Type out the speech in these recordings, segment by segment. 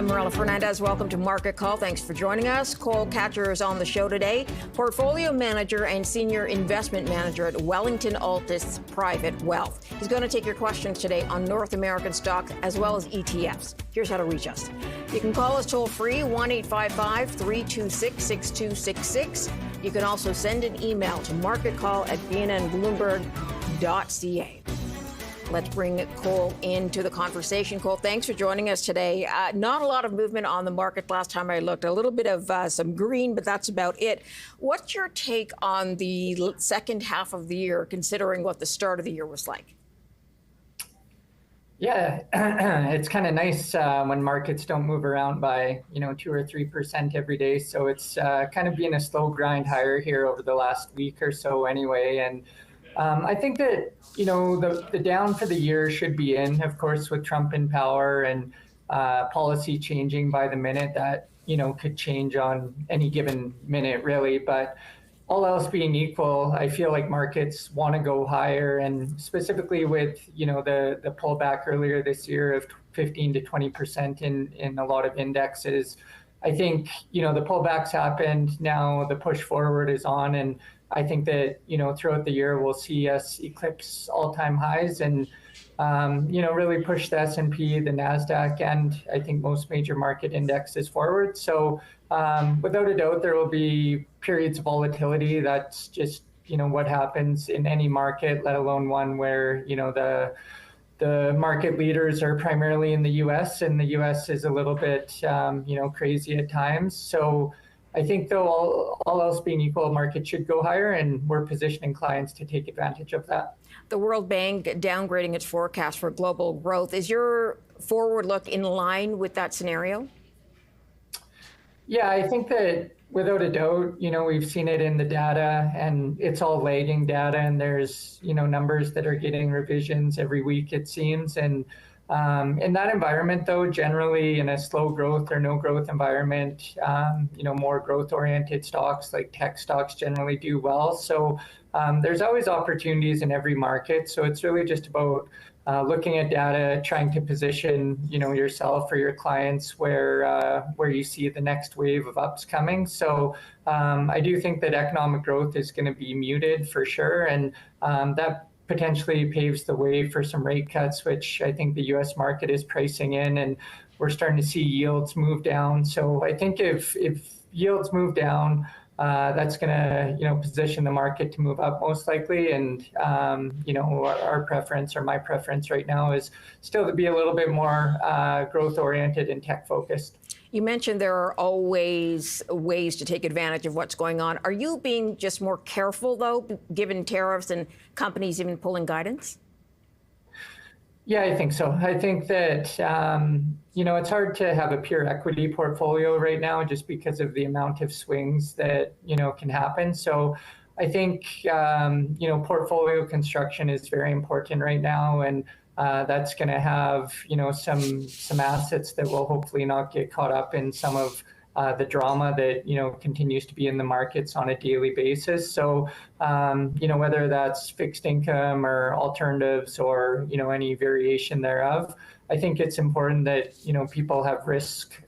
I'm Marilla Fernandez. Welcome to Market Call. Thanks for joining us. Cole Kachur is on the show today, portfolio manager and senior investment manager at Wellington-Altus Private Wealth. He's going to take your questions today on North American stock as well as ETFs. Here's how to reach us. You can call us toll free, 1-855-326-6266. You can also send an email to marketcall@bnnbloomberg.ca. Let's bring Cole into the conversation. Cole, thanks for joining us today. Not a lot of movement on the market last time I looked. A little bit of some green, but that's about it. What's your take on the second half of the year, considering what the start of the year was like? Yeah, it's kind of nice when markets don't move around by 2 or 3% every day. So it's kind of been a slow grind higher here over the last week or so anyway. And I think that, the down for the year should be in, of course, with Trump in power and policy changing by the minute. That, could change on any given minute, really. But all else being equal, I feel like markets want to go higher. And specifically with, the pullback earlier this year of 15 to 20% in a lot of indexes, I think, the pullbacks happened. Now the push forward is on. And I think that, throughout the year, we'll see us eclipse all-time highs and, really push the S&P, the NASDAQ, and I think most major market indexes forward. So without a doubt, there will be periods of volatility. That's just, what happens in any market, let alone one where, the market leaders are primarily in the U.S. and the U.S. is a little bit, crazy at times. So I think, though, all else being equal, market should go higher, and we're positioning clients to take advantage of that. The World Bank downgrading its forecast for global growth. Is your forward look in line with that scenario? Yeah, I think that without a doubt, we've seen it in the data, and it's all lagging data, and there's, numbers that are getting revisions every week, it seems. And in that environment, though, generally in a slow growth or no growth environment, more growth-oriented stocks like tech stocks generally do well. So there's always opportunities in every market. So it's really just about looking at data, trying to position, yourself or your clients where you see the next wave of ups coming. So I do think that economic growth is going to be muted for sure, and that potentially paves the way for some rate cuts, which I think the U.S. market is pricing in, and we're starting to see yields move down. So I think if yields move down, that's going to position the market to move up most likely. And our preference, or my preference right now, is still to be a little bit more growth oriented and tech focused. You mentioned there are always ways to take advantage of what's going on. Are you being just more careful, though, given tariffs and companies even pulling guidance? Yeah, I think so. I think that, it's hard to have a pure equity portfolio right now just because of the amount of swings that, can happen. So I think, portfolio construction is very important right now. And that's going to have, some assets that will hopefully not get caught up in some of the drama that, continues to be in the markets on a daily basis. So, whether that's fixed income or alternatives or, any variation thereof, I think it's important that, people have risk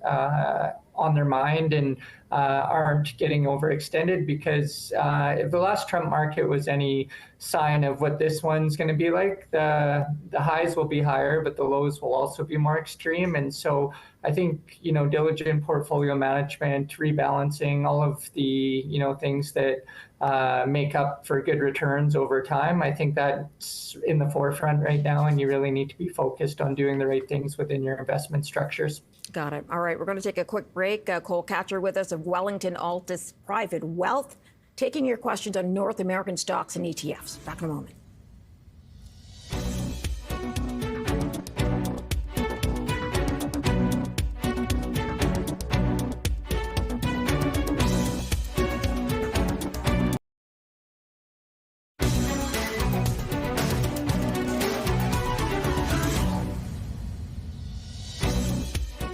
on their mind and aren't getting overextended, because if the last Trump market was any sign of what this one's going to be like, the highs will be higher, but the lows will also be more extreme. And so I think, diligent portfolio management, rebalancing, all of the, things that make up for good returns over time, I think that's in the forefront right now, and you really need to be focused on doing the right things within your investment structures. Got it. All right, we're going to take a quick break. Cole Kachur with us of Wellington-Altus Private Wealth, taking your questions on North American stocks and ETFs. Back in a moment.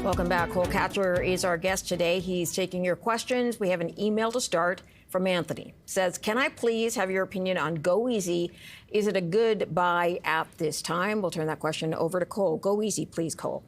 Welcome back. Cole Kachur is our guest today. He's taking your questions. We have an email to start from Anthony. Says, can I please have your opinion on GoEasy? Is it a good buy at this time? We'll turn that question over to Cole. GoEasy, please, Cole.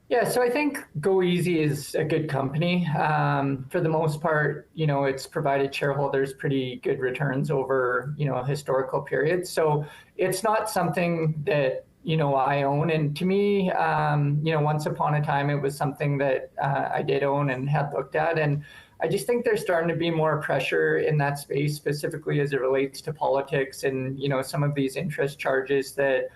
Yeah, so I think Go Easy is a good company. For the most part, it's provided shareholders pretty good returns over, historical periods. So it's not something that, I own. And to me, once upon a time, it was something that I did own and had looked at. And I just think there's starting to be more pressure in that space, specifically as it relates to politics and, some of these interest charges that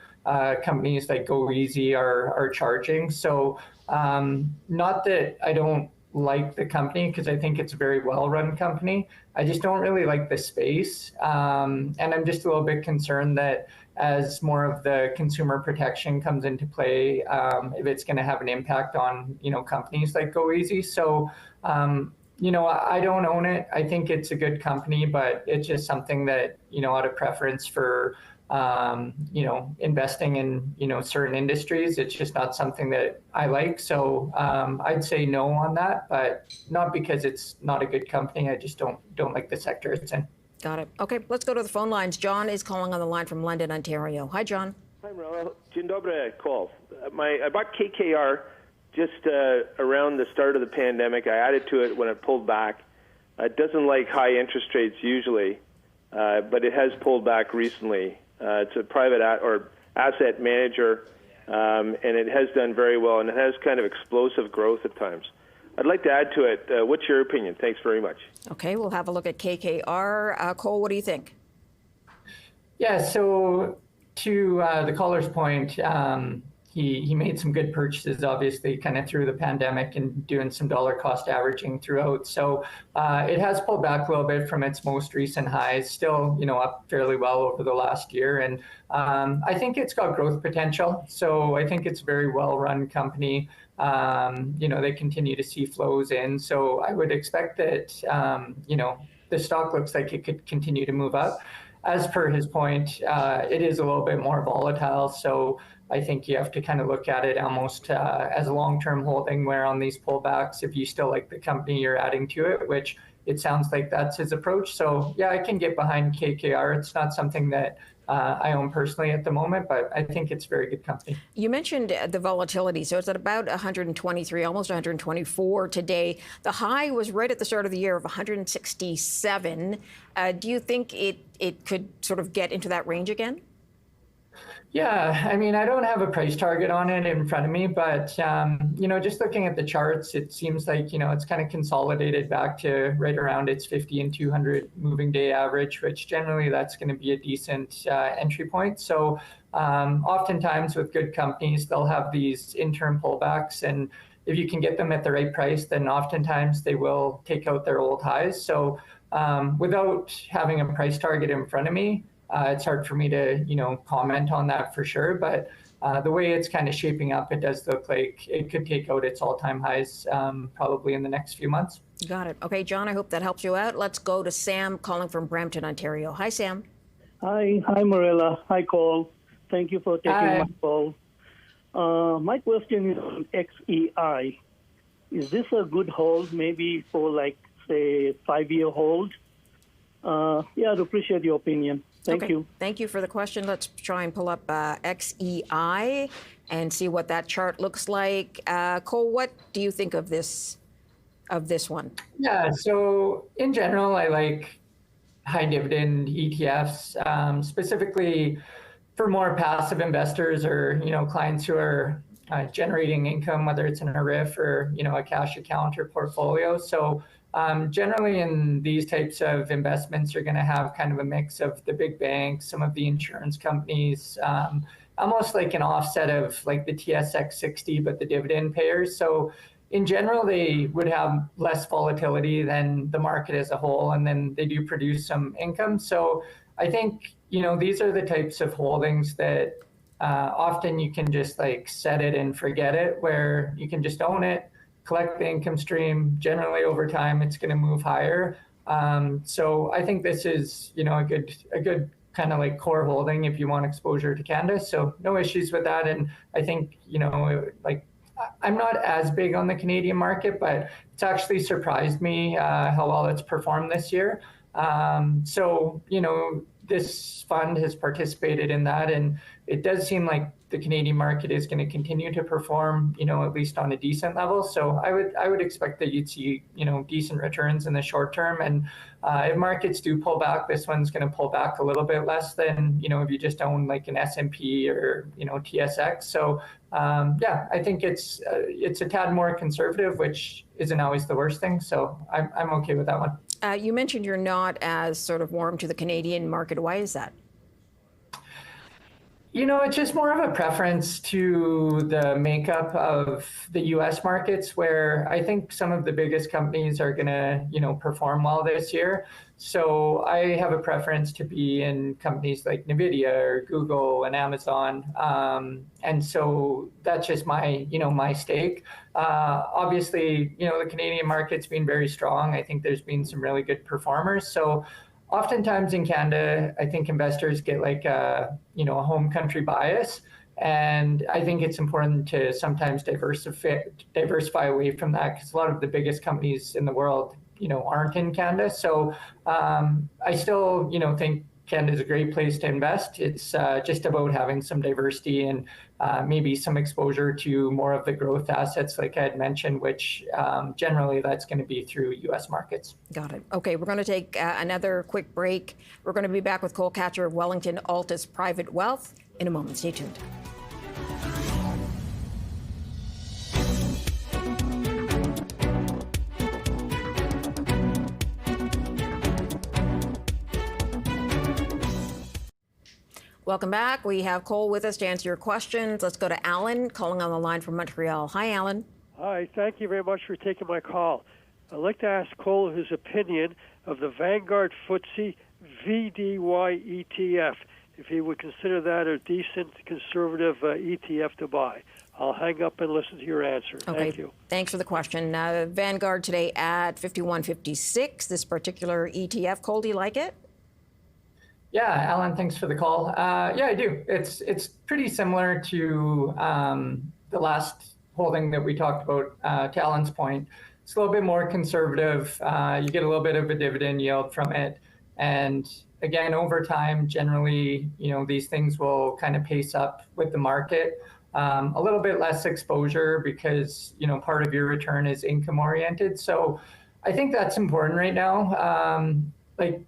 companies like Go Easy are charging. So not that I don't like the company, because I think it's a very well-run company. I just don't really like the space. And I'm just a little bit concerned that as more of the consumer protection comes into play, if it's going to have an impact on, companies like Go Easy. So, I don't own it. I think it's a good company, but it's just something that, out of preference for investing in, certain industries, it's just not something that I like. So I'd say no on that, but not because it's not a good company. I just don't like the sector it's in. Got it. Okay, let's go to the phone lines. John is calling on the line from London, Ontario. Hi, John. Hi, Marilla. Dzień dobry, call. I bought KKR just around the start of the pandemic. I added to it when it pulled back. It doesn't like high interest rates usually, but it has pulled back recently. It's a private asset manager, and it has done very well, and it has kind of explosive growth at times. I'd like to add to it. What's your opinion? Thanks very much. Okay, we'll have a look at KKR. Cole, what do you think? Yeah, so to the caller's point, he made some good purchases, obviously, kind of through the pandemic and doing some dollar cost averaging throughout. So it has pulled back a little bit from its most recent highs, still, up fairly well over the last year. And I think it's got growth potential. So I think it's a very well-run company. They continue to see flows in. So I would expect that, the stock looks like it could continue to move up. As per his point, it is a little bit more volatile. So I think you have to kind of look at it almost as a long-term holding, where on these pullbacks, if you still like the company, you're adding to it, which it sounds like that's his approach. So yeah, I can get behind KKR. It's not something that I own personally at the moment, but I think it's a very good company. You mentioned the volatility. So it's at about 123, almost 124 today. The high was right at the start of the year of 167. Do you think it could sort of get into that range again? Yeah, I mean, I don't have a price target on it in front of me, but, just looking at the charts, it seems like, it's kind of consolidated back to right around its 50 and 200 moving day average, which generally that's going to be a decent entry point. So oftentimes with good companies, they'll have these interim pullbacks, and if you can get them at the right price, then oftentimes they will take out their old highs. So without having a price target in front of me, it's hard for me to, comment on that for sure. But the way it's kind of shaping up, it does look like it could take out its all-time highs probably in the next few months. Got it. Okay, John, I hope that helps you out. Let's go to Sam calling from Brampton, Ontario. Hi, Sam. Hi, Marilla. Hi, Cole. Thank you for taking my call. My question is on XEI. Is this a good hold, maybe for say, 5-year hold? I'd appreciate your opinion. Thank you. Thank you for the question. Let's try and pull up XEI and see what that chart looks like. Cole, what do you think of this one? Yeah, so in general, I like high dividend ETFs, specifically for more passive investors or, clients who are generating income, whether it's in a RIF or, a cash account or portfolio. So generally in these types of investments, you're going to have kind of a mix of the big banks, some of the insurance companies, almost like an offset of like the TSX 60, but the dividend payers. So in general, they would have less volatility than the market as a whole, and then they do produce some income. So I think, these are the types of holdings that often you can just like set it and forget it, where you can just own it, collect the income stream. Generally over time, it's going to move higher. So I think this is, a good kind of like core holding if you want exposure to Canada. So no issues with that. And I think, I'm not as big on the Canadian market, but it's actually surprised me how well it's performed this year. So, this fund has participated in that, and it does seem like the Canadian market is going to continue to perform, at least on a decent level. So I would expect that you'd see, decent returns in the short term. And if markets do pull back, this one's going to pull back a little bit less than, if you just own like an S&P or, TSX. So I think it's a tad more conservative, which isn't always the worst thing. So I'm okay with that one. You mentioned you're not as sort of warm to the Canadian market. Why is that? It's just more of a preference to the makeup of the U.S. markets, where I think some of the biggest companies are going to, perform well this year. So I have a preference to be in companies like NVIDIA or Google and Amazon. And so that's just my, my stake. Obviously, the Canadian market's been very strong. I think there's been some really good performers. So oftentimes in Canada, I think investors get like a home country bias. And I think it's important to sometimes diversify away from that, because a lot of the biggest companies in the world, aren't in Canada. So I still, think Canada is a great place to invest. It's just about having some diversity and maybe some exposure to more of the growth assets, like I had mentioned, which generally that's going to be through U.S. markets. Got it. Okay, we're going to take another quick break. We're going to be back with Cole Kachur of Wellington-Altus Private Wealth in a moment. Stay tuned. Welcome back. We have Cole with us to answer your questions. Let's go to Alan, calling on the line from Montreal. Hi, Alan. Hi, thank you very much for taking my call. I'd like to ask Cole his opinion of the Vanguard FTSE VDY ETF, if he would consider that a decent conservative ETF to buy. I'll hang up and listen to your answer. Okay. Thank you. Thanks for the question. Vanguard today at 51.56, this particular ETF. Cole, do you like it? Yeah, Alan, thanks for the call. Yeah, I do. It's pretty similar to the last holding that we talked about, to Alan's point. It's a little bit more conservative. You get a little bit of a dividend yield from it. And again, over time, generally, these things will kind of pace up with the market. A little bit less exposure because, part of your return is income oriented. So I think that's important right now.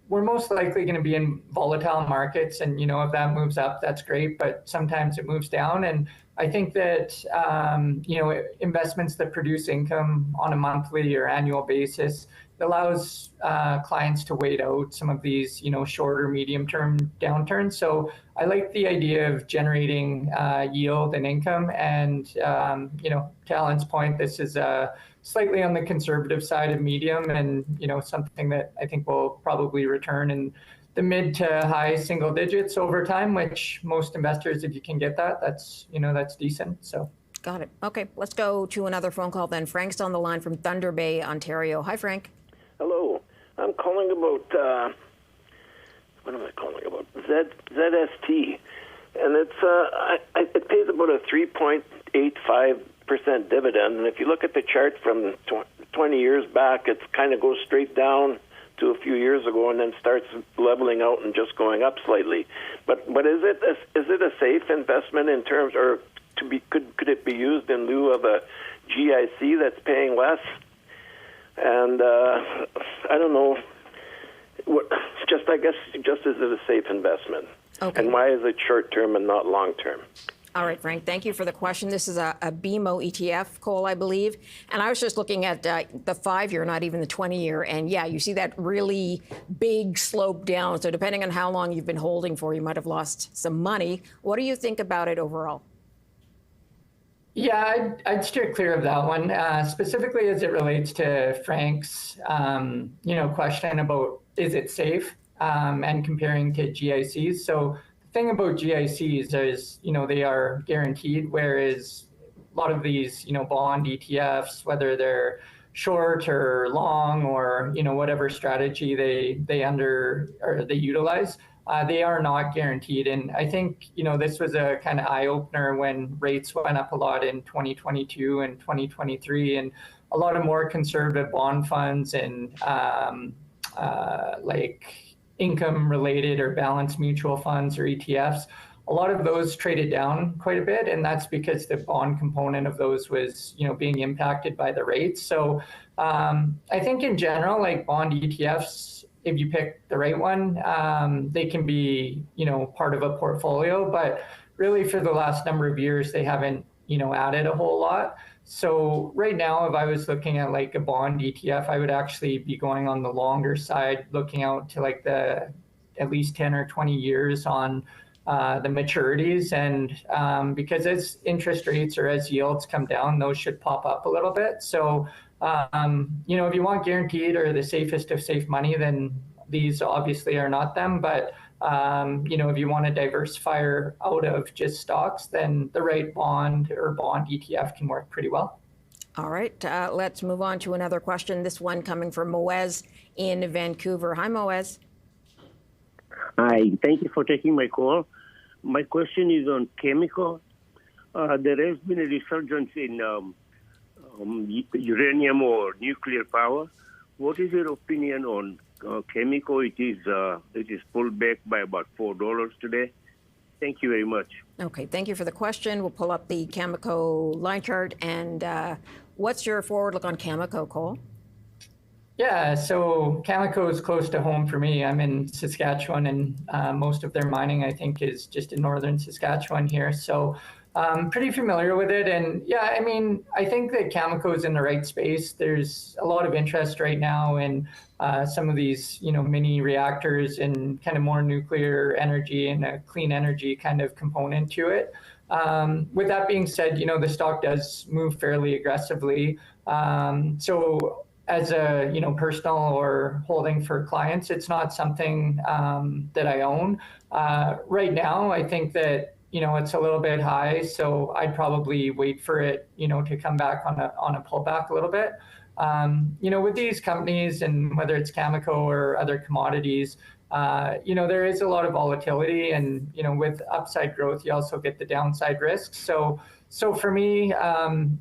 We're most likely going to be in volatile markets, and if that moves up, that's great, but sometimes it moves down. And I think that investments that produce income on a monthly or annual basis allows clients to wait out some of these shorter medium-term downturns. So I like the idea of generating yield and income. And to Alan's point, this is slightly on the conservative side of medium, and something that I think will probably return in the mid to high single digits over time, which most investors, if you can get that, that's decent. So got it. Okay, let's go to another phone call then. Frank's on the line from Thunder Bay, Ontario. Hi, Frank. Hello. I'm calling about what am I calling about? ZST, and it pays about a 3.85% dividend, and if you look at the chart from 20 years back, it kind of goes straight down to a few years ago and then starts leveling out and just going up slightly. But is it a safe investment in terms, or could it be used in lieu of a GIC that's paying less? And I don't know. I guess is it a safe investment? Okay. And why is it short term and not long term? All right, Frank, thank you for the question. This is a BMO ETF, Cole, I believe. And I was just looking at the 5-year, not even the 20-year. And yeah, you see that really big slope down. So depending on how long you've been holding for, you might have lost some money. What do you think about it overall? Yeah, I'd steer clear of that one, specifically as it relates to Frank's, question about is it safe, and comparing to GICs. So the thing about GICs is, they are guaranteed, whereas a lot of these, bond ETFs, whether they're short or long or, whatever strategy they utilize, they are not guaranteed. And I think, this was a kind of eye-opener when rates went up a lot in 2022 and 2023, and a lot of more conservative bond funds and income related or balanced mutual funds or ETFs, a lot of those traded down quite a bit, and that's because the bond component of those was, being impacted by the rates. So I think in general, like bond ETFs, if you pick the right one, they can be, part of a portfolio, but really for the last number of years, they haven't, added a whole lot. So right now, if I was looking at like a bond ETF, I would actually be going on the longer side, looking out to like the at least 10 or 20 years on the maturities. And because as interest rates or as yields come down, those should pop up a little bit. So, if you want guaranteed or the safest of safe money, then these obviously are not them. But if you want to diversify out of just stocks, then the right bond or bond ETF can work pretty well. All right, let's move on to another question. This one coming from Moez in Vancouver. Hi, Moez. Hi, thank you for taking my call. My question is on chemical. There has been a resurgence in uranium or nuclear power. What is your opinion on chemical? It is pulled back by about $4 today. Thank you very much. Okay, thank you for the question. We'll pull up the Cameco line chart. And what's your forward look on Cameco, Cole? Yeah, so Cameco is close to home for me. I'm in Saskatchewan, and most of their mining, I think, is just in northern Saskatchewan here. So pretty familiar with it. And yeah, I think that Cameco is in the right space. There's a lot of interest right now in some of these, mini reactors and kind of more nuclear energy and a clean energy kind of component to it. With that being said, the stock does move fairly aggressively. So as a personal or holding for clients, it's not something that I own. Right now, I think that it's a little bit high, so I'd probably wait for it to come back on a pullback a little bit. With these companies, and whether it's Cameco or other commodities, there is a lot of volatility, and with upside growth, you also get the downside risks. So for me,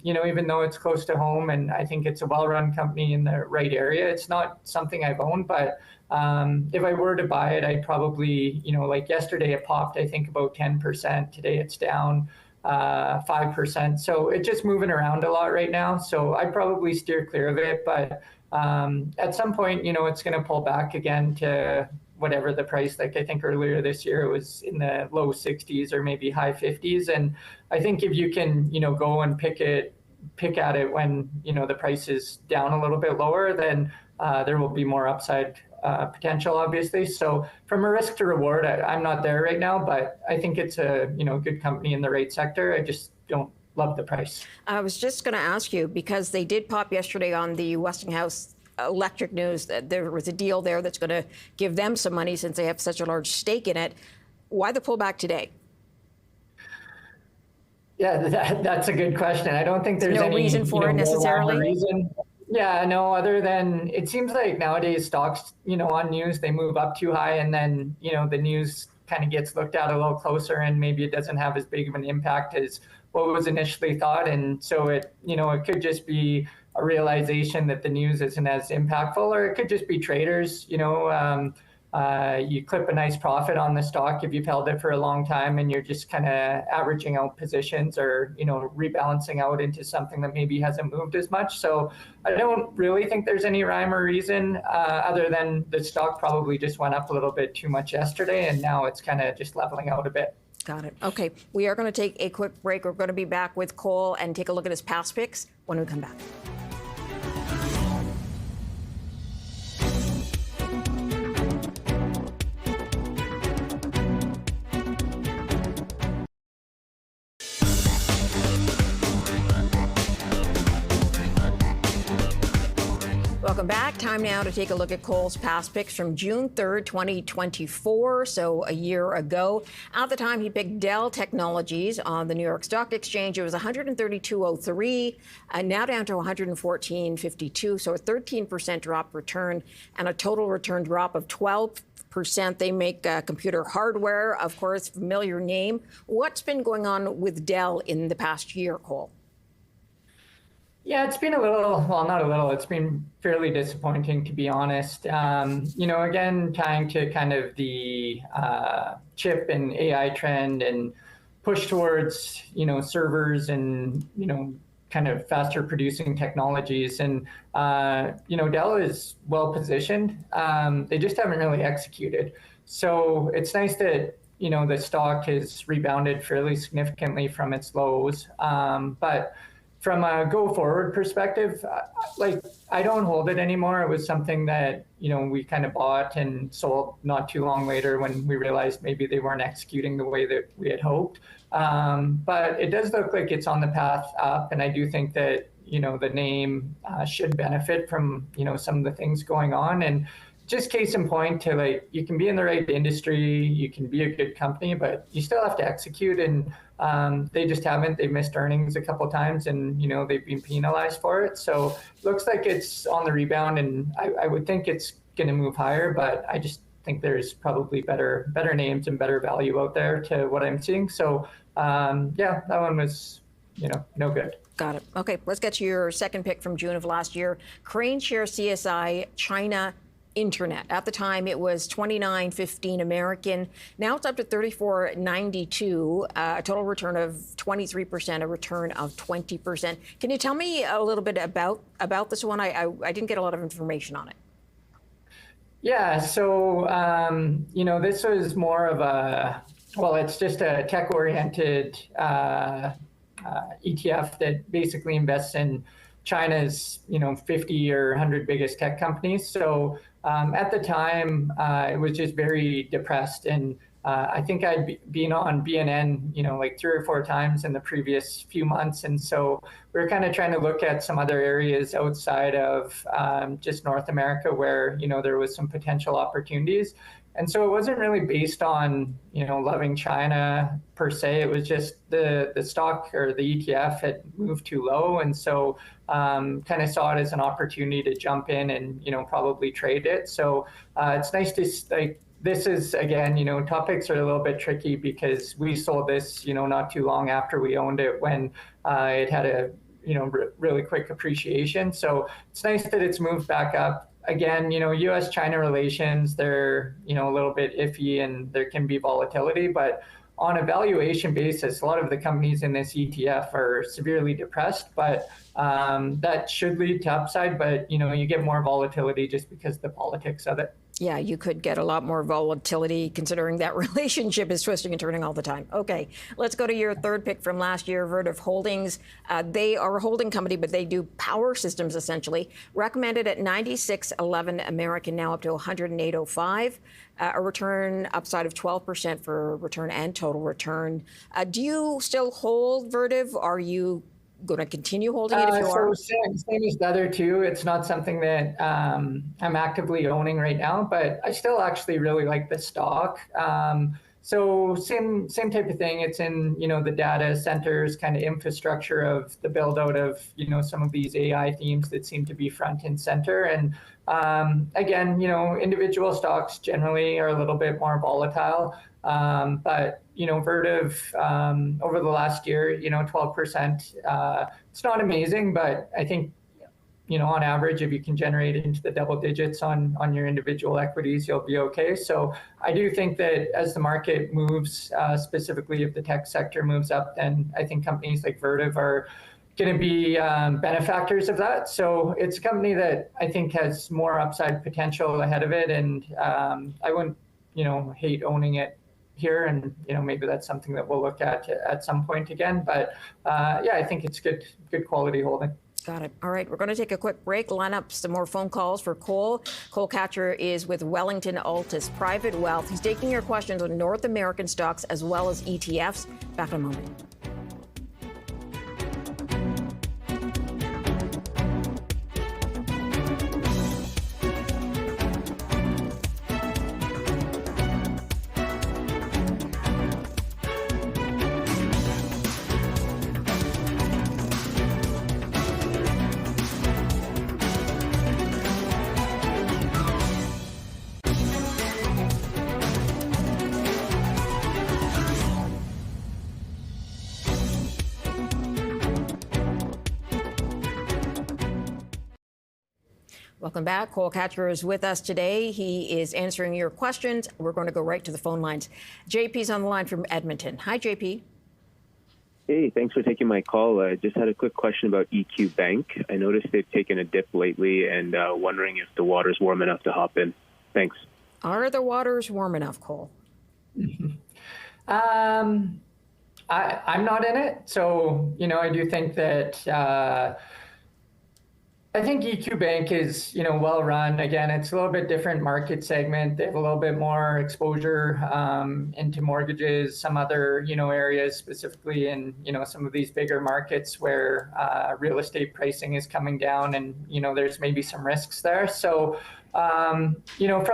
even though it's close to home and I think it's a well-run company in the right area, it's not something I've owned. But if I were to buy it, I'd probably, like yesterday it popped, I think about 10%. Today it's down 5%. So it's just moving around a lot right now. So I'd probably steer clear of it. But at some point, it's going to pull back again to whatever the price, like I think earlier this year it was in the low 60s or maybe high 50s. And I think if you can, go and pick at it when, the price is down a little bit lower, then there will be more upside potential, obviously. So from a risk to reward, I'm not there right now, but I think it's a, good company in the right sector. I just don't love the price. I was just going to ask you, because they did pop yesterday on the Westinghouse Electric news that there was a deal there that's going to give them some money since they have such a large stake in it. Why the pullback today? Yeah, that's a good question. I don't think there's any reason for it necessarily. Reason. Yeah, no, other than it seems like nowadays stocks, on news, they move up too high, and then, the news kind of gets looked at a little closer, and maybe it doesn't have as big of an impact as what was initially thought. And so it could just be a realization that the news isn't as impactful, or it could just be traders, you clip a nice profit on the stock if you've held it for a long time and you're just kind of averaging out positions or, rebalancing out into something that maybe hasn't moved as much. So I don't really think there's any rhyme or reason other than the stock probably just went up a little bit too much yesterday, and now it's kind of just leveling out a bit. Got it. Okay, we are going to take a quick break. We're going to be back with Cole and take a look at his past picks when we come back. Welcome back. Time now to take a look at Cole's past picks from June 3rd, 2024, so a year ago. At the time, he picked Dell Technologies on the New York Stock Exchange. It was 132.03, now down to 114.52, so a 13% drop return and a total return drop of 12%. They make computer hardware, of course, familiar name. What's been going on with Dell in the past year, Cole? Yeah, it's been a little, well, not a little, it's been fairly disappointing, to be honest. Again, tying to kind of the chip and AI trend and push towards, servers and, kind of faster producing technologies. And, Dell is well positioned. They just haven't really executed. So it's nice that, the stock has rebounded fairly significantly from its lows. But from a go forward perspective, I don't hold it anymore. It was something that, we kind of bought and sold not too long later when we realized maybe they weren't executing the way that we had hoped. But it does look like it's on the path up. And I do think that, the name should benefit from, some of the things going on. And just case in point to you can be in the right industry, you can be a good company, but you still have to execute. And they just haven't. They've missed earnings a couple of times, and they've been penalized for it. So it looks like it's on the rebound, and I would think it's going to move higher. But I just think there's probably better names and better value out there to what I'm seeing. So that one was no good. Got it. Okay, let's get to your second pick from June of last year. Crane Share CSI China Internet. At the time, it was $29.15 American. Now it's up to $34.92. A total return of 23%, a return of 20%. Can you tell me a little bit about this one? I didn't get a lot of information on it. Yeah. So this was more of it's just a tech-oriented ETF that basically invests in China's 50 or 100 biggest tech companies. So at the time, it was just very depressed. And I think I'd been on BNN, 3 or 4 times in the previous few months. And so we were kind of trying to look at some other areas outside of just North America where, there was some potential opportunities. And so it wasn't really based on, loving China per se. It was just the stock or the ETF had moved too low. And so kind of saw it as an opportunity to jump in and, probably trade it. So it's nice to this is, again, topics are a little bit tricky because we sold this, not too long after we owned it when it had a, really quick appreciation. So it's nice that it's moved back up. Again, U.S.-China relations, they're, a little bit iffy and there can be volatility, but on a valuation basis, a lot of the companies in this ETF are severely depressed, but that should lead to upside, but, you get more volatility just because of the politics of it. Yeah, you could get a lot more volatility considering that relationship is twisting and turning all the time. Okay, let's go to your third pick from last year, Vertiv Holdings. They are a holding company, but they do power systems essentially. Recommended at 96.11 American, now up to 108.05. A return upside of 12% for return and total return. Do you still hold Vertiv? Are you going to continue holding it if you are? Same as the other two. It's not something that I'm actively owning right now, but I still actually really like the stock. So same type of thing. It's in, the data centers, kind of infrastructure of the build out of, some of these AI themes that seem to be front and center. And again, individual stocks generally are a little bit more volatile. But, Vertiv over the last year, 12%, it's not amazing, but I think, on average, if you can generate it into the double digits on your individual equities, you'll be okay. So I do think that as the market moves, specifically if the tech sector moves up, then I think companies like Vertiv are going to be benefactors of that. So it's a company that I think has more upside potential ahead of it. And I wouldn't, hate owning it here. And, maybe that's something that we'll look at some point again. But I think it's good quality holding. Got it. All right, we're going to take a quick break, line up some more phone calls for Cole. Cole Kachur is with Wellington-Altus Private Wealth. He's taking your questions on North American stocks as well as ETFs. Back in a moment. Welcome back. Cole Kachur is with us today. He is answering your questions. We're going to go right to the phone lines. JP's on the line from Edmonton. Hi, JP. Hey, thanks for taking my call. I just had a quick question about EQ Bank. I noticed they've taken a dip lately and wondering if the water's warm enough to hop in. Thanks. Are the waters warm enough, Cole? I'm not in it. So, I do think that I think EQ Bank is, well run. Again, it's a little bit different market segment. They have a little bit more exposure into mortgages, some other, areas specifically in, some of these bigger markets where real estate pricing is coming down and, there's maybe some risks there. So, from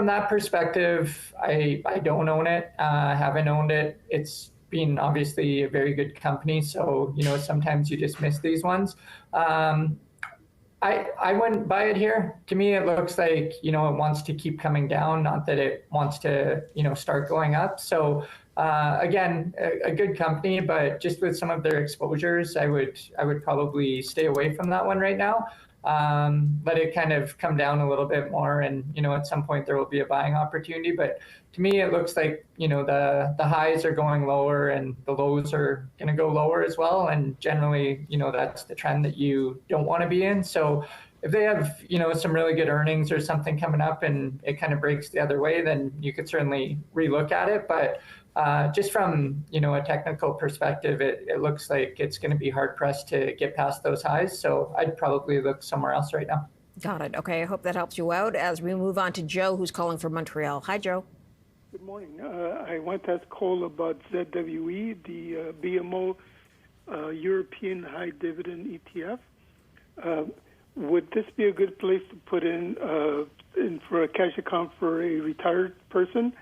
that perspective, I don't own it, haven't owned it. It's been obviously a very good company. So, sometimes you just miss these ones. I wouldn't buy it here. To me, it looks like, it wants to keep coming down, not that it wants to, start going up. So again, a good company, but just with some of their exposures, I would probably stay away from that one right now. Let it kind of come down a little bit more, and at some point there will be a buying opportunity. But to me, it looks like the highs are going lower and the lows are going to go lower as well. And generally, that's the trend that you don't want to be in. So if they have some really good earnings or something coming up and it kind of breaks the other way, then you could certainly relook at it. But just from a technical perspective, it looks like it's going to be hard pressed to get past those highs. So I'd probably look somewhere else right now. Got it. Okay, I hope that helps you out as we move on to Joe, who's calling from Montreal. Hi, Joe. Good morning. I want to ask Cole about ZWE, the BMO European High Dividend ETF. Would this be a good place to put in for a cash account for a retired person?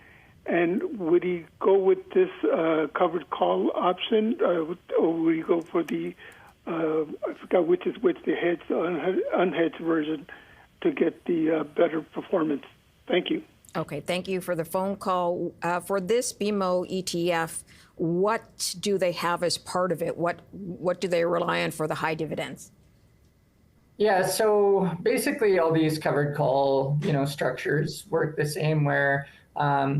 And would he go with this covered call option, or would he go for the, I forgot which, the hedged, unhedged version to get the better performance? Thank you. Okay, thank you for the phone call. For this BMO ETF, what do they have as part of it? What do they rely on for the high dividends? Yeah, so basically all these covered call, structures work the same, where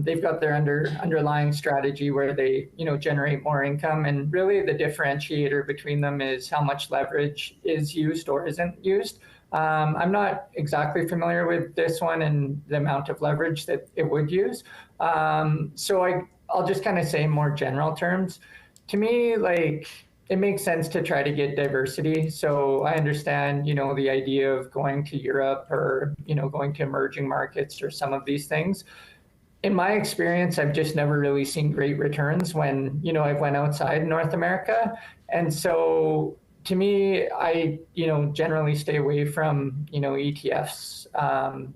they've got their underlying strategy where they, generate more income. And really the differentiator between them is how much leverage is used or isn't used. I'm not exactly familiar with this one and the amount of leverage that it would use. So I'll just kind of say in more general terms. To me, it makes sense to try to get diversity. So I understand, the idea of going to Europe or, going to emerging markets or some of these things. In my experience, I've just never really seen great returns when, I've went outside North America. And so to me, I, generally stay away from, ETFs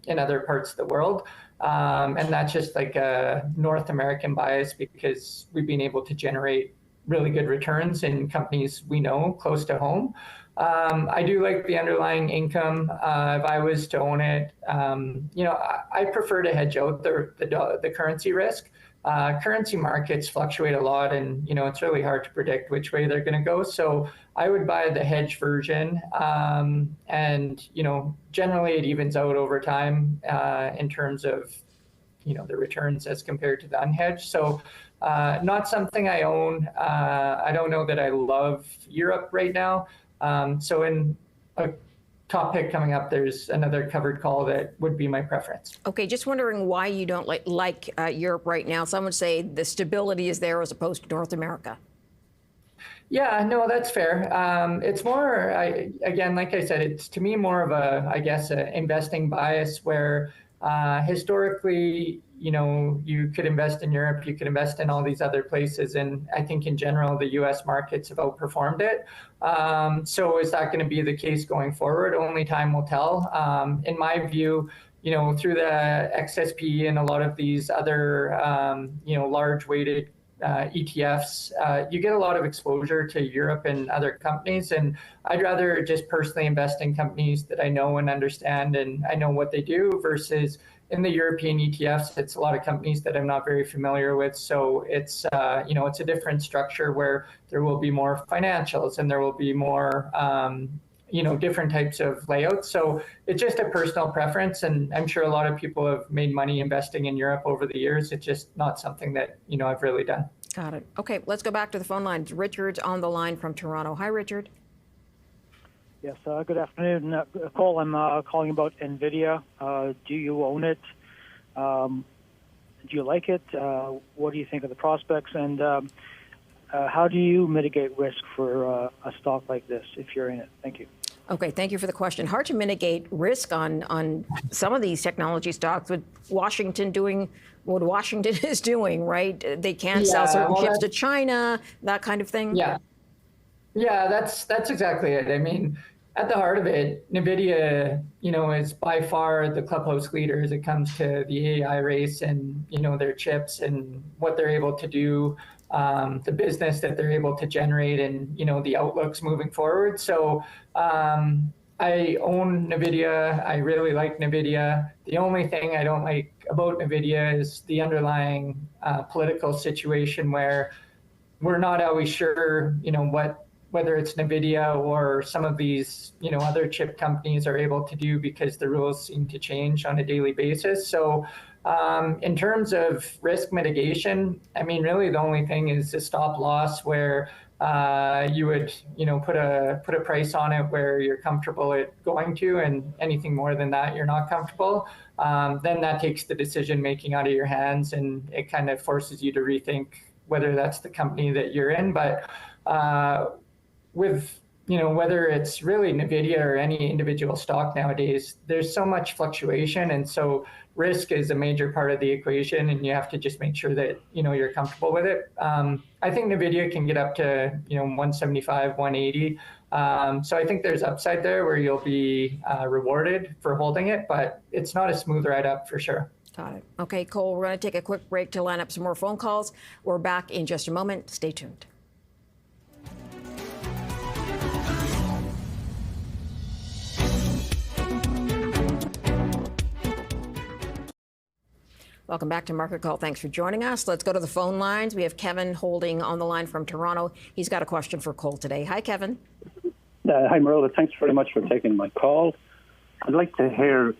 in other parts of the world. And that's just like a North American bias because we've been able to generate really good returns in companies we know close to home. I do like the underlying income. If I was to own it, I prefer to hedge out the currency risk. Currency markets fluctuate a lot, and it's really hard to predict which way they're going to go. So I would buy the hedge version, and generally it evens out over time in terms of the returns as compared to the unhedged. So not something I own. I don't know that I love Europe right now. So in a top pick coming up, there's another covered call that would be my preference. Okay, just wondering why you don't like Europe right now. Some would say the stability is there as opposed to North America. Yeah, no, that's fair. It's more, again, like I said, it's to me more of an investing bias where historically, you could invest in Europe, you could invest in all these other places. And I think in general, the US markets have outperformed it. So is that going to be the case going forward? Only time will tell. In my view, through the XSP and a lot of these other, large weighted ETFs, you get a lot of exposure to Europe and other companies. And I'd rather just personally invest in companies that I know and understand and I know what they do versus in the European ETFs, it's a lot of companies that I'm not very familiar with. So it's, it's a different structure where there will be more financials and there will be more, different types of layouts. So it's just a personal preference, and I'm sure a lot of people have made money investing in Europe over the years. It's just not something that I've really done. Got it. Okay, let's go back to the phone lines. Richard's on the line from Toronto. Hi, Richard. Yes, good afternoon. Cole, I'm calling about NVIDIA. Do you own it? Do you like it? What do you think of the prospects? And how do you mitigate risk for a stock like this if you're in it? Thank you. Okay, thank you for the question. Hard to mitigate risk on some of these technology stocks with Washington doing what Washington is doing, right? They can't sell certain chips to China, that kind of thing. Yeah, that's exactly it. I mean, at the heart of it, NVIDIA, is by far the clubhouse leader as it comes to the AI race and, their chips and what they're able to do, the business that they're able to generate and, the outlooks moving forward. So I own NVIDIA. I really like NVIDIA. The only thing I don't like about NVIDIA is the underlying political situation where we're not always sure, whether it's NVIDIA or some of these, other chip companies are able to do because the rules seem to change on a daily basis. So in terms of risk mitigation, I mean, really the only thing is a stop loss where you would, put a price on it where you're comfortable it going to, and anything more than that, you're not comfortable. Then that takes the decision making out of your hands, and it kind of forces you to rethink whether that's the company that you're in. But with whether it's really NVIDIA or any individual stock nowadays, there's so much fluctuation, and so risk is a major part of the equation, and you have to just make sure that you're comfortable with it. I think NVIDIA can get up to 175, 180. So I think there's upside there where you'll be rewarded for holding it, but it's not a smooth ride up for sure. Got it. Okay, Cole, we're going to take a quick break to line up some more phone calls. We're back in just a moment. Stay tuned. Welcome back to Market Call. Thanks for joining us. Let's go to the phone lines. We have Kevin holding on the line from Toronto. He's got a question for Cole today. Hi, Kevin. Hi, Marilla. Thanks very much for taking my call. I'd like to hear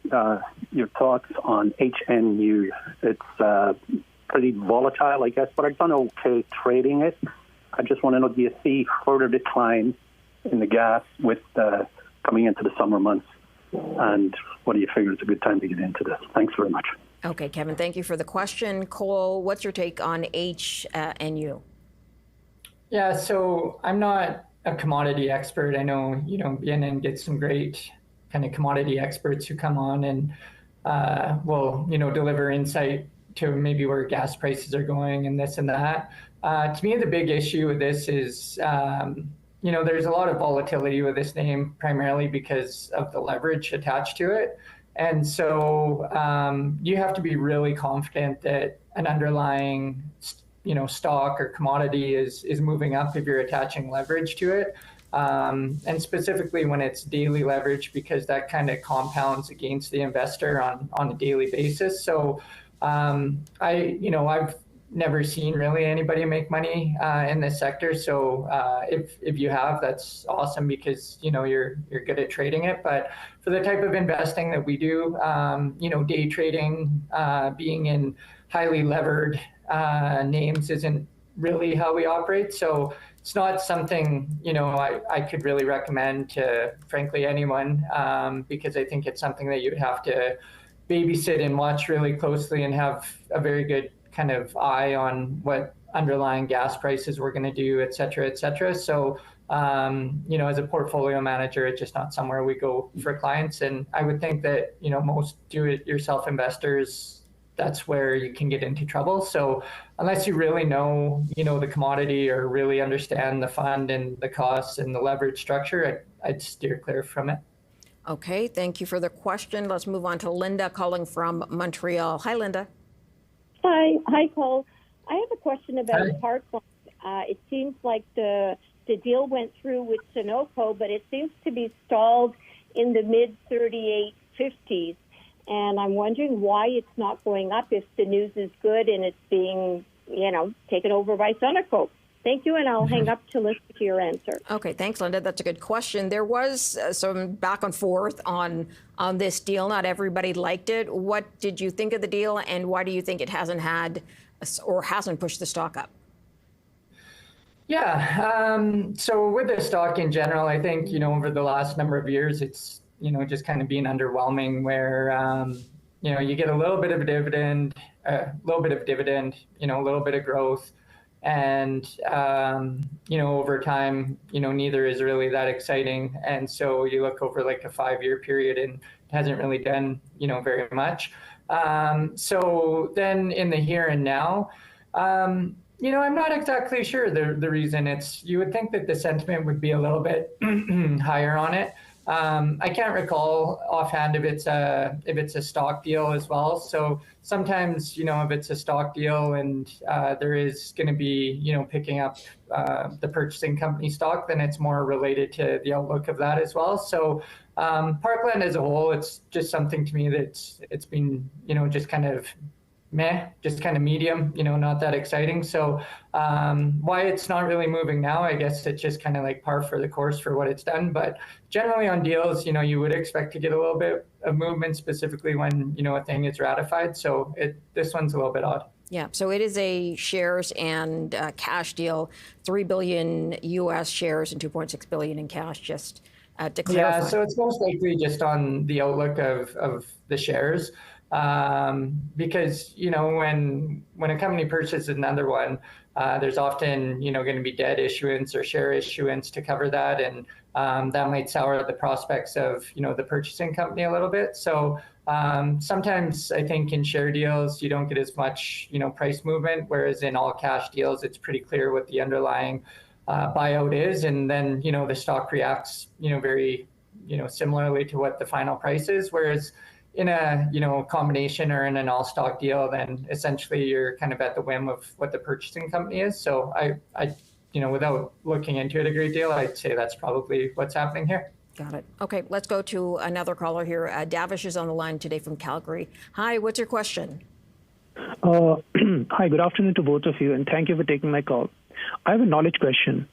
your thoughts on HNU. It's pretty volatile, I guess, but I've done okay trading it. I just want to know, do you see further decline in the gas with coming into the summer months? And what do you figure is a good time to get into this? Thanks very much. Okay, Kevin, thank you for the question. Cole, what's your take on HNU? Yeah, so I'm not a commodity expert. I know, BNN gets some great kind of commodity experts who come on and will, deliver insight to maybe where gas prices are going and this and that. To me, the big issue with this is, there's a lot of volatility with this name, primarily because of the leverage attached to it. And so you have to be really confident that an underlying, stock or commodity is moving up if you're attaching leverage to it. And specifically when it's daily leverage, because that kind of compounds against the investor on a daily basis. So I've never seen really anybody make money in this sector. So if you have, that's awesome because you're good at trading it. But for the type of investing that we do, day trading, being in highly levered names isn't really how we operate. So it's not something I could really recommend to frankly anyone because I think it's something that you'd have to babysit and watch really closely and have a very good kind of eye on what underlying gas prices we're going to do, et cetera, et cetera. So, as a portfolio manager, it's just not somewhere we go for clients. And I would think that, most do-it-yourself investors, that's where you can get into trouble. So unless you really know, the commodity or really understand the fund and the costs and the leverage structure, I'd steer clear from it. Okay, thank you for the question. Let's move on to Linda calling from Montreal. Hi, Linda. Hi, Cole. I have a question about Parkland. It seems like the deal went through with Sunoco, but it seems to be stalled in the mid-38.50s. And I'm wondering why it's not going up if the news is good and it's being, taken over by Sunoco. Thank you, and I'll hang up to listen to your answer. Okay, thanks, Linda. That's a good question. There was some back and forth on this deal. Not everybody liked it. What did you think of the deal, and why do you think it hasn't pushed the stock up? Yeah, so with the stock in general, I think, over the last number of years, it's, just kind of been underwhelming where, you get a little bit of a dividend, a little bit of growth. And, over time, neither is really that exciting. And so you look over like a 5-year period and it hasn't really done, very much. So then in the here and now, I'm not exactly sure the reason. You would think that the sentiment would be a little bit higher on it. I can't recall offhand if it's a stock deal as well. So sometimes, if it's a stock deal and there is going to be, picking up the purchasing company stock, then it's more related to the outlook of that as well. So Parkland as a whole, it's just something to me that's it's been, just kind of just kind of medium, not that exciting. So why it's not really moving now, I guess it's just kind of like par for the course for what it's done. But generally on deals, you would expect to get a little bit of movement, specifically when, a thing is ratified. So this one's a little bit odd. Yeah, so it is a shares and cash deal, 3 billion US shares and 2.6 billion in cash, just to clarify. Yeah, so it's most likely just on the outlook of the shares. Because, when a company purchases another one, there's often, going to be debt issuance or share issuance to cover that. And that might sour the prospects of, the purchasing company a little bit. So sometimes I think in share deals, you don't get as much, price movement, whereas in all cash deals, it's pretty clear what the underlying buyout is. And then, the stock reacts, very, similarly to what the final price is. Whereas in a combination or in an all stock deal, then essentially you're kind of at the whim of what the purchasing company is. So I without looking into it a great deal, I'd say that's probably what's happening here. Got it. Okay, let's go to another caller here. Davish is on the line today from Calgary. Hi, what's your question? Hi, good afternoon to both of you, and thank you for taking my call. I have a knowledge question.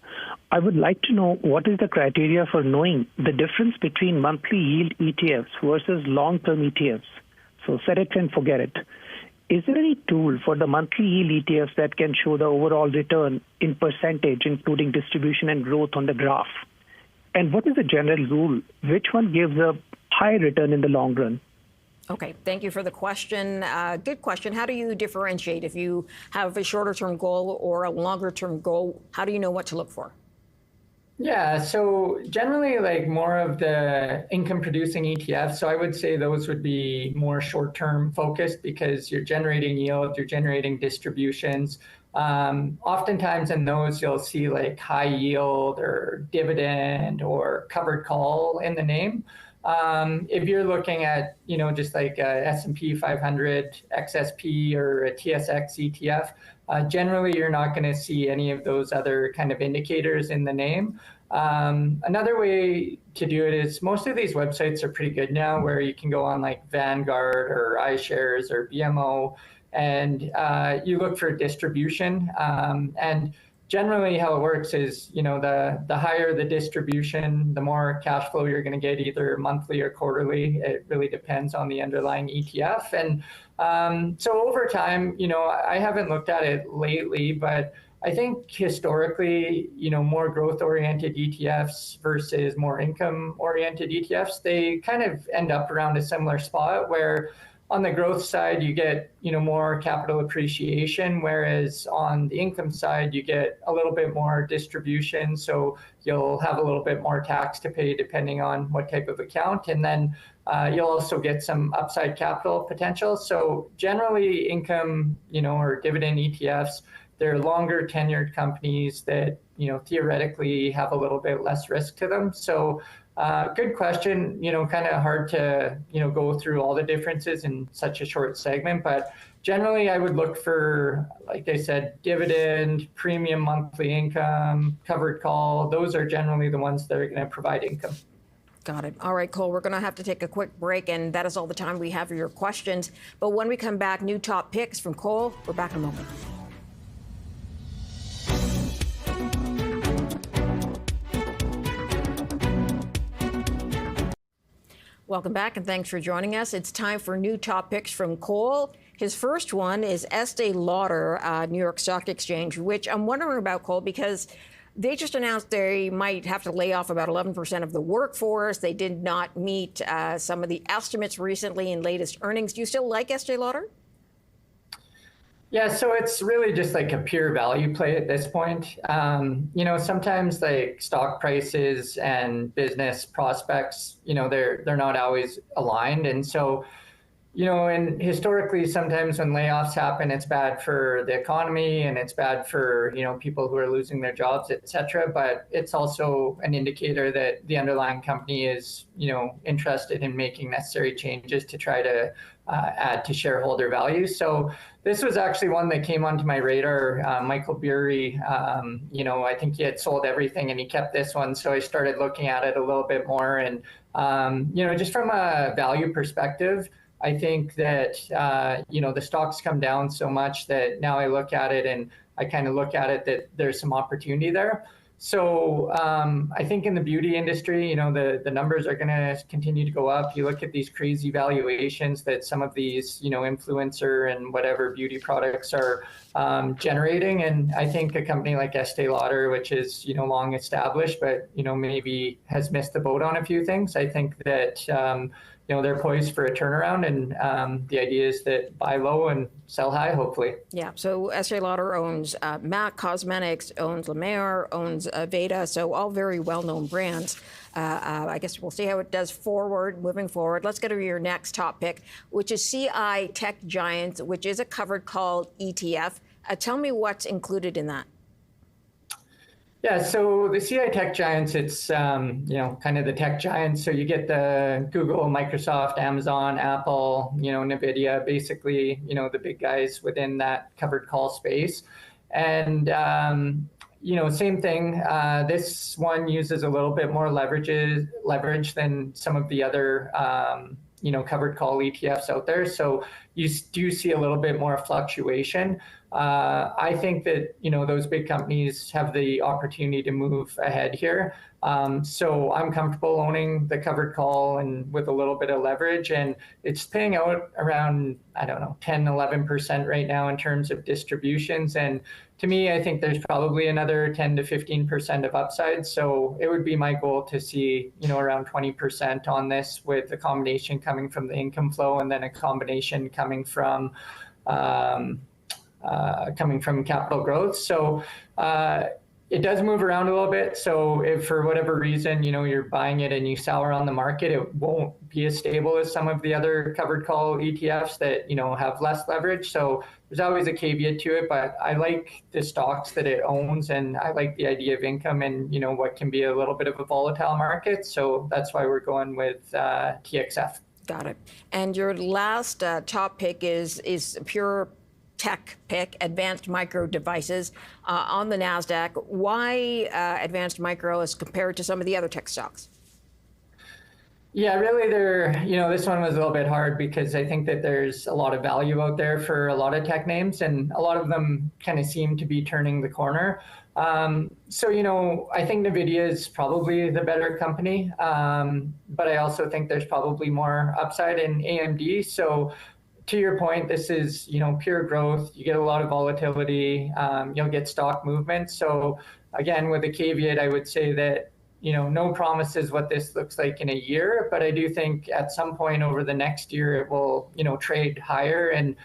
I would like to know what is the criteria for knowing the difference between monthly yield ETFs versus long-term ETFs. So set it and forget it. Is there any tool for the monthly yield ETFs that can show the overall return in percentage, including distribution and growth on the graph? And what is the general rule? Which one gives a high return in the long run? Okay, thank you for the question. Good question. How do you differentiate if you have a shorter term goal or a longer term goal? How do you know what to look for? Yeah, so generally like more of the income producing ETFs. So I would say those would be more short term focused because you're generating yield, you're generating distributions. Oftentimes in those, you'll see like high yield or dividend or covered call in the name. If you're looking at, just like a S&P 500 XSP or a TSX ETF, generally you're not going to see any of those other kind of indicators in the name. Another way to do it is most of these websites are pretty good now where you can go on like Vanguard or iShares or BMO and you look for distribution. And generally how it works is, the higher the distribution, the more cash flow you're going to get either monthly or quarterly. It really depends on the underlying ETF. And so over time, I haven't looked at it lately, but I think historically, more growth-oriented ETFs versus more income-oriented ETFs, they kind of end up around a similar spot where on the growth side, you get, more capital appreciation, whereas on the income side, you get a little bit more distribution. So you'll have a little bit more tax to pay depending on what type of account. And then you'll also get some upside capital potential. So generally income, or dividend ETFs, they're longer tenured companies that, theoretically have a little bit less risk to them. So good question, kind of hard to, go through all the differences in such a short segment, but generally I would look for, like I said, dividend, premium monthly income, covered call. Those are generally the ones that are going to provide income. Got it. All right, Cole, we're going to have to take a quick break, and that is all the time we have for your questions. But when we come back, new top picks from Cole. We're back in a moment. Welcome back, and thanks for joining us. It's time for new top picks from Cole. His first one is Estee Lauder, New York Stock Exchange, which I'm wondering about, Cole, because they just announced they might have to lay off about 11% of the workforce. They did not meet some of the estimates recently in latest earnings. Do you still like Estee Lauder? Yeah, so it's really just like a pure value play at this point. Sometimes like stock prices and business prospects, they're not always aligned. And so, and historically, sometimes when layoffs happen, it's bad for the economy and it's bad for, people who are losing their jobs, et cetera. But it's also an indicator that the underlying company is, interested in making necessary changes to try to add to shareholder value. So this was actually one that came onto my radar. Michael Burry, I think he had sold everything and he kept this one. So I started looking at it a little bit more. And, just from a value perspective, I think that, the stocks come down so much that now I look at it and I kind of look at it that there's some opportunity there. So I think in the beauty industry, the numbers are going to continue to go up. You look at these crazy valuations that some of these, influencer and whatever beauty products are generating. And I think a company like Estee Lauder, which is, long established, but, maybe has missed the boat on a few things. I think that, they're poised for a turnaround, and the idea is that buy low and sell high, hopefully. Yeah, so Estee Lauder owns MAC Cosmetics, owns La Mer, owns Veda, so all very well-known brands. I guess we'll see how it does moving forward. Let's go to your next top pick, which is CI Tech Giants, which is a covered call ETF. Tell me what's included in that. Yeah, so the CI Tech Giants, it's, kind of the tech giants. So you get the Google, Microsoft, Amazon, Apple, NVIDIA, basically, the big guys within that covered call space. And, same thing. This one uses a little bit more leverage than some of the other, covered call ETFs out there. So you do see a little bit more fluctuation. I think that, those big companies have the opportunity to move ahead here. So I'm comfortable owning the covered call and with a little bit of leverage, and it's paying out around, 10, 11% right now in terms of distributions. And to me, I think there's probably another 10 to 15% of upside. So it would be my goal to see, around 20% on this, with a combination coming from the income flow and then a combination coming from capital growth. So it does move around a little bit. So if for whatever reason, you're buying it and you sell around the market, it won't be as stable as some of the other covered call ETFs that, have less leverage. So there's always a caveat to it, but I like the stocks that it owns, and I like the idea of income and, what can be a little bit of a volatile market. So that's why we're going with TXF. Got it. And your last top pick is pure tech pick, Advanced Micro Devices on the NASDAQ. Why Advanced Micro as compared to some of the other tech stocks? Yeah, really this one was a little bit hard because I think that there's a lot of value out there for a lot of tech names, and a lot of them kind of seem to be turning the corner. So, I think NVIDIA is probably the better company, but I also think there's probably more upside in AMD. So to your point, this is, pure growth. You get a lot of volatility. You'll get stock movement. So again, with a caveat, I would say that, no promises what this looks like in a year, but I do think at some point over the next year, it will, trade higher. And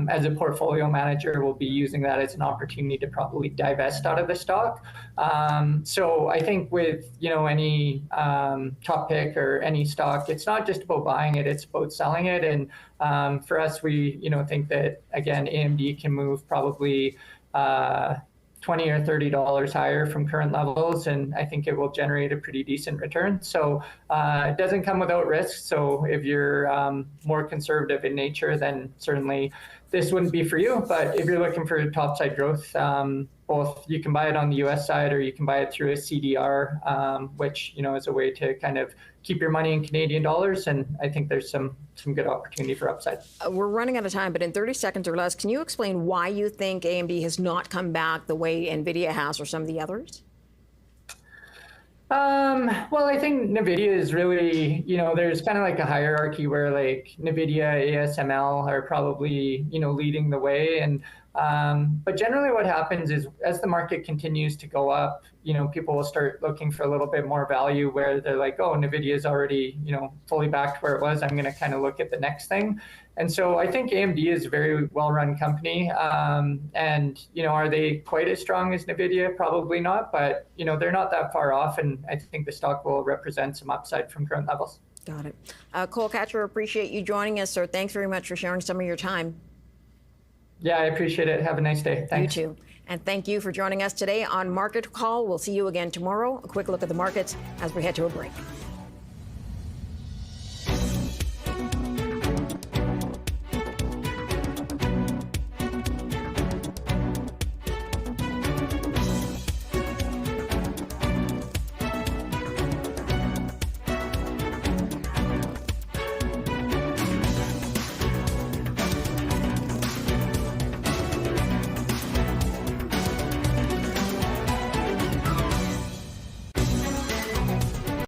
as a portfolio manager, we'll be using that as an opportunity to probably divest out of the stock. So I think with, any top pick or any stock, it's not just about buying it, it's about selling it. And for us, we, think that, again, AMD can move probably $20 or $30 higher from current levels, and I think it will generate a pretty decent return. So it doesn't come without risks. So if you're more conservative in nature, then certainly this wouldn't be for you. But if you're looking for topside growth, both you can buy it on the US side or you can buy it through a CDR, which is a way to kind of keep your money in Canadian dollars. And I think there's some good opportunity for upside. We're running out of time, but in 30 seconds or less, can you explain why you think AMD has not come back the way NVIDIA has or some of the others? Well, I think NVIDIA is really, there's kind of like a hierarchy where like NVIDIA, ASML are probably, leading the way. And but generally what happens is as the market continues to go up, people will start looking for a little bit more value where they're like, oh, NVIDIA is already, fully back to where it was. I'm going to kind of look at the next thing. And so I think AMD is a very well-run company. And, are they quite as strong as NVIDIA? Probably not, but, they're not that far off. And I think the stock will represent some upside from current levels. Got it. Cole Kachur, appreciate you joining us, sir. Thanks very much for sharing some of your time. Yeah, I appreciate it. Have a nice day. Thanks. You too. And thank you for joining us today on Market Call. We'll see you again tomorrow. A quick look at the markets as we head to a break.